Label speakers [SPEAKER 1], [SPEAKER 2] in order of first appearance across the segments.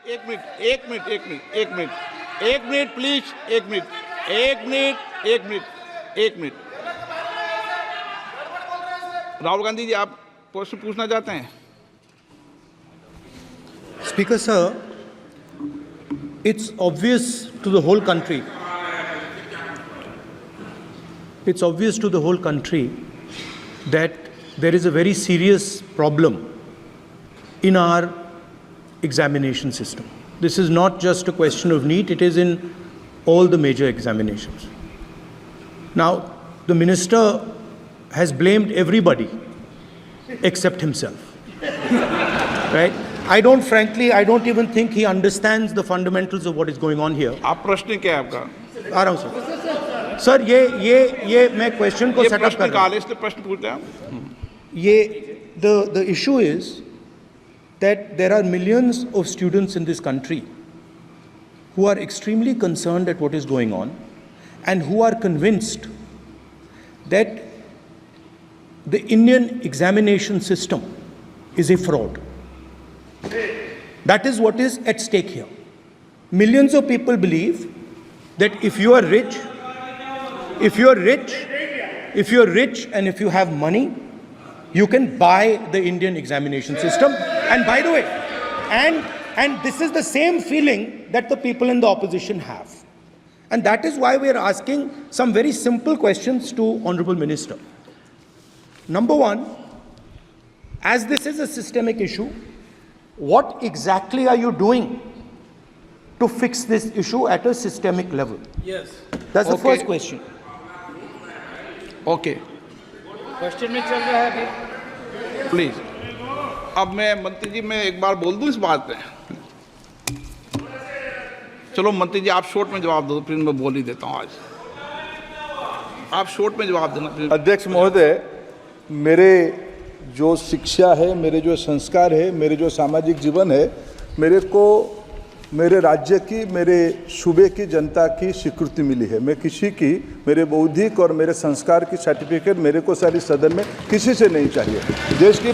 [SPEAKER 1] एक मिनट एक मिनट एक मिनट एक मिनट एक मिनट प्लीज, एक मिनट एक मिनट एक मिनट एक मिनट। राहुल गांधी जी, आप प्रश्न पूछना चाहते हैं?
[SPEAKER 2] Speaker sir, it's obvious to the whole country. It's obvious to the whole country that there is a very serious problem in our examination system. This is not just a question of NEET, it is in all the major examinations. Now, the minister has blamed everybody except himself. Right? I don't even think he understands the fundamentals of what is going on here.
[SPEAKER 1] आप प्रश्न क्या है आपका?
[SPEAKER 2] आ रहा हूं sir. Sir ये मैं question को सेटअप कर रहा हूं।
[SPEAKER 1] इसलिए प्रश्न पूछ रहे हैं।
[SPEAKER 2] ये the issue is that there are millions of students in this country who are extremely concerned at what is going on and who are convinced that the Indian examination system is a fraud. That is what is at stake here. Millions of people believe that if you are rich and if you have money, you can buy the Indian examination system. And by the way, and this is the same feeling that the people in the opposition have. And that is why we are asking some very simple questions to Honorable Minister. Number one, as this is a systemic issue, what exactly are you doing to fix this issue at a systemic level?
[SPEAKER 3] Yes.
[SPEAKER 2] That's the
[SPEAKER 1] Okay.
[SPEAKER 2] first question.
[SPEAKER 1] Okay
[SPEAKER 3] question में चल रहा है अभी।
[SPEAKER 1] Please. अब मैं मंत्री जी, मैं एक बार बोल दूं इस बात पे? चलो मंत्री जी, आप शॉर्ट में जवाब दो, फिर मैं बोल ही देता हूं। आज आप शॉर्ट में जवाब देना प्लीज।
[SPEAKER 4] अध्यक्ष महोदय, मेरे जो शिक्षा है, मेरे जो संस्कार है, मेरे जो सामाजिक जीवन है, मेरे को मेरे राज्य की, मेरे सूबे की जनता की स्वीकृति मिली है। मैं किसी की, मेरे बौद्धिक और मेरे संस्कार की सर्टिफिकेट मेरे को सारी सदन में किसी से नहीं चाहिए। देश की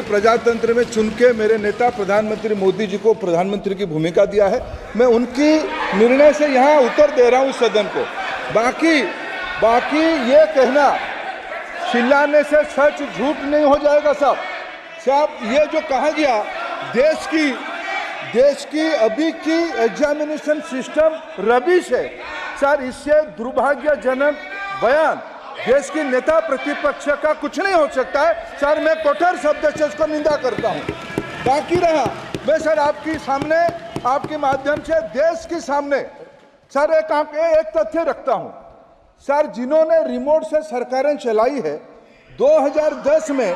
[SPEAKER 4] प्रजातंत्र में चुन के मेरे नेता प्रधानमंत्री मोदी जी को प्रधानमंत्री की भूमिका दिया है। मैं उनकी निर्णय से यहाँ उत्तर दे रहा हूँ सदन को। बाकी ये कहना चिल्लाने से सच झूठ नहीं हो जाएगा साहब। ये जो कहा गया देश की अभी की एग्जामिनेशन सिस्टम रबिश है सर, इससे दुर्भाग्यजनक बयान देश की नेता प्रतिपक्ष का कुछ नहीं हो सकता है सर। मैं कठोर शब्द से इसको निंदा करता हूं। बाकी रहा, मैं सर आपके सामने, आपके माध्यम से देश के सामने सर एक तथ्य रखता हूं सर। जिन्होंने रिमोट से सरकारें चलाई है, 2010 में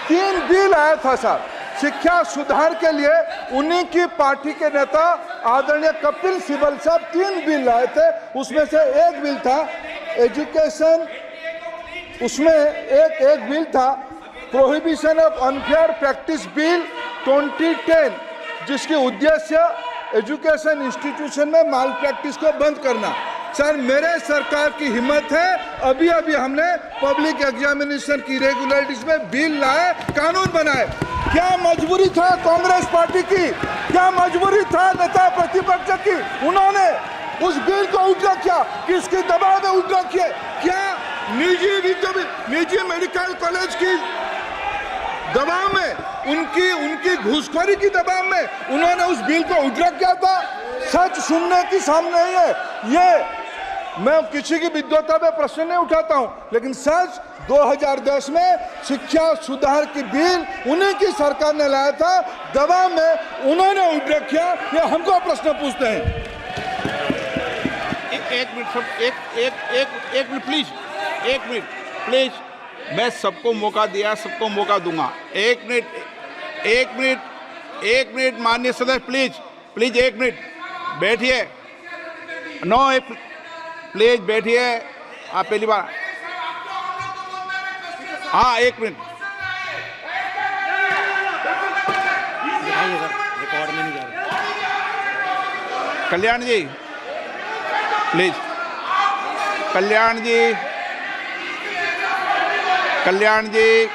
[SPEAKER 4] 3 बिल आया था सर शिक्षा सुधार के लिए। उन्हीं की पार्टी के नेता आदरणीय कपिल सिब्बल साहब 3 बिल लाए थे। उसमें से एक बिल था एजुकेशन, उसमें एक बिल था prohibition of unfair practice bill 2010, जिसकी उद्देश्य एजुकेशन इंस्टीट्यूशन में माल प्रैक्टिस को बंद करना। सर मेरे सरकार की हिम्मत है, अभी हमने पब्लिक एग्जामिनेशन की रेगुलरिटीज में बिल लाए, कानून बनाए। क्या मजबूरी था कांग्रेस पार्टी की, क्या मजबूरी था नेता प्रतिपक्ष की? उन्होंने उस बिल को उल्टा किया, किसके दबाव में उल्टा किया? क्या निजी मेडिकल कॉलेज की दबाव में, उनकी घूसखोरी की दबाव में उन्होंने उस बिल को उल्टा किया था? सच सुनने की सामने ही है ये। मैं किसी की विद्वता में प्रश्न नहीं उठाता हूं, लेकिन सच 2010 में शिक्षा सुधार की बिल उन्हीं की सरकार ने लाया था, दबाव में उन्होंने उल्टा किया। ये हमको प्रश्न पूछते हैं।
[SPEAKER 1] एक मिनट प्लीज, एक मिनट प्लीज। मैं सबको मौका दिया, सबको मौका दूंगा। एक मिनट माननीय सदस्य, प्लीज एक मिनट बैठिए। प्लीज बैठिए। आप पहली बार, हाँ एक मिनट।
[SPEAKER 3] रिकॉर्ड में नहीं जा रहा।
[SPEAKER 1] कल्याण जी प्लीज। कल्याण जी